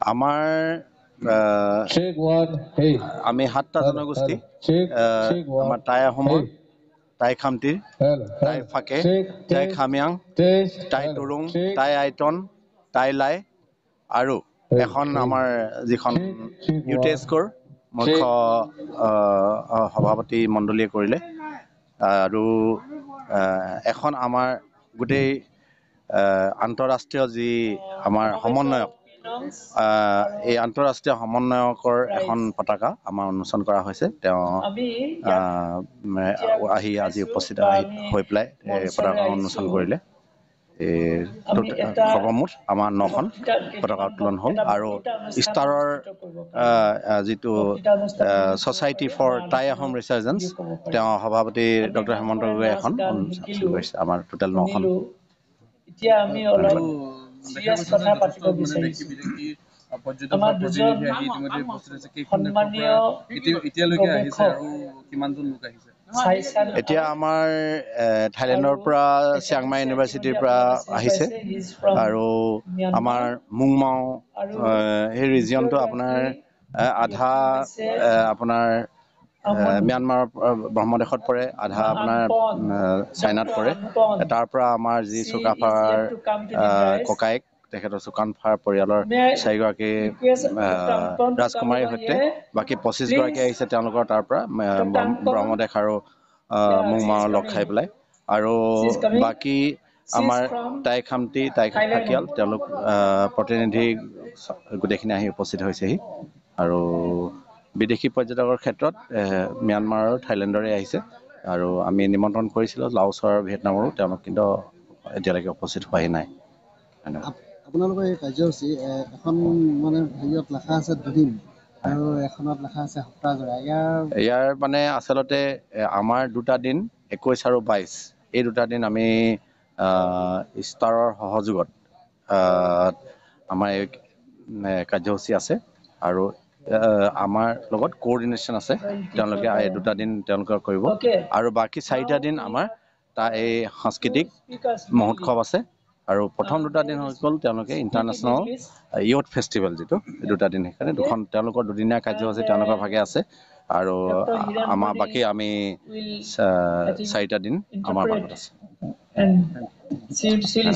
আমাৰ আমি 7টা জনগোষ্ঠী আমাৰ টাই আহোমৰ টাই খামতিৰ টাই ফাকে টাই খামিয়াং টাই টুৰুং টাই আইটন টাই লাই আৰু এখন আমাৰ যিখন ইউটেস্কৰ মুখ্য সভাপতি মণ্ডলীয়ে কৰিলে আৰু এখন আমাৰ গোটেই আন্তঃৰাষ্ট্ৰীয় যি আমাৰ সমন্বয়ক এই আন্তঃৰাষ্ট্ৰীয় সমন্বয়কৰ এখন পতাকা আমাৰ উন্মোচন কৰা হৈছে তেওঁ আজি উপস্থিত হৈ পেলাই পতাকা উন্মোচন কৰিলে সৰ্বমুঠ আমাৰ 9খন পতাকা উত্তোলন হ'ল আৰু ষ্টাৰৰ যিটো ছ'চাইটি ফৰ টাই আহোম ৰিচাৰ্জেঞ্চ তেওঁ সভাপতি ডক্টৰ হেমন্ত গগৈ এখন কৰিছে আমাৰ টোটেল 9খন এতিয়া আমি অলপ সিৰিয়াছ কথা পাতিব বিচাৰিছো আমাৰ দুজন এতিয়ালৈকে আহিছে আৰু কিমানজন লোক আহিছে এতিয়া আমাৰ থাইলেণ্ডৰ পৰা চিয়াংমাই ইউনিভাৰ্চিটিৰ পৰা আহিছে আৰু আমাৰ মুংমাও সেই ৰিজিয়নটো আপোনাৰ আধা আপোনাৰ ম্যানমাৰৰ ব্ৰহ্মদেশত পৰে আধা আপোনাৰ চাইনাত পৰে তাৰ পৰা আমাৰ যি চুকাফাৰ ককায়েক তেখেতৰ চুকানফাৰ পৰিয়ালৰ 4গৰাকী ৰাজকুমাৰীৰ সৈতে বাকী 25গৰাকী আহিছে তেওঁলোকৰ তাৰ পৰা ব্ৰহ্মদেশ আৰু মুংমাও লগ খাই পেলাই আৰু বাকী আমাৰ টাই খামতি টাই ফাকিয়াল তেওঁলোক প্ৰতিনিধি গোটেইখিনি আহি উপস্থিত হৈছেহি আৰু বিদেশী পৰ্যটকৰ ক্ষেত্ৰত ম্যানমাৰ আৰু থাইলেণ্ডৰে আহিছে আৰু আমি নিমন্ত্ৰণ কৰিছিলোঁ লাওছ আৰু ভিয়েটনামৰো তেওঁলোক কিন্তু এতিয়ালৈকে উপস্থিত হোৱাহি নাই আপোনালোকৰ এই কাৰ্যসূচী এখন মানে হেৰিয়ত লেখা আছে 2 দিন আৰু এখনত লেখা আছে সপ্তাহজোৰা ইয়াৰ মানে আচলতে আমাৰ 2টা দিন 21 আৰু 22 এই 2টা দিন আমি ষ্টাৰৰ সহযোগত আমাৰ এই কাৰ্যসূচী আছে আৰু আমাৰ লগত কোঅৰ্ডিনেশ্যন আছে তেওঁলোকে এই 2টা দিন তেওঁলোকে কৰিব আৰু বাকী 4টা দিন আমাৰ এই সাংস্কৃতিক মহোৎসৱ আছে আৰু প্ৰথম 2টা দিন হৈ গ'ল তেওঁলোকে ইণ্টাৰনেশ্যনেল ইয়থ ফেষ্টিভেল যিটো 2টা দিন সেইকাৰণে তেওঁলোকৰ 2দিনীয়া কাৰ্যসূচী তেওঁলোকৰ ভাগে আছে আৰু আমাৰ বাকী আমি 4টা দিন আমাৰ ভাগত আছে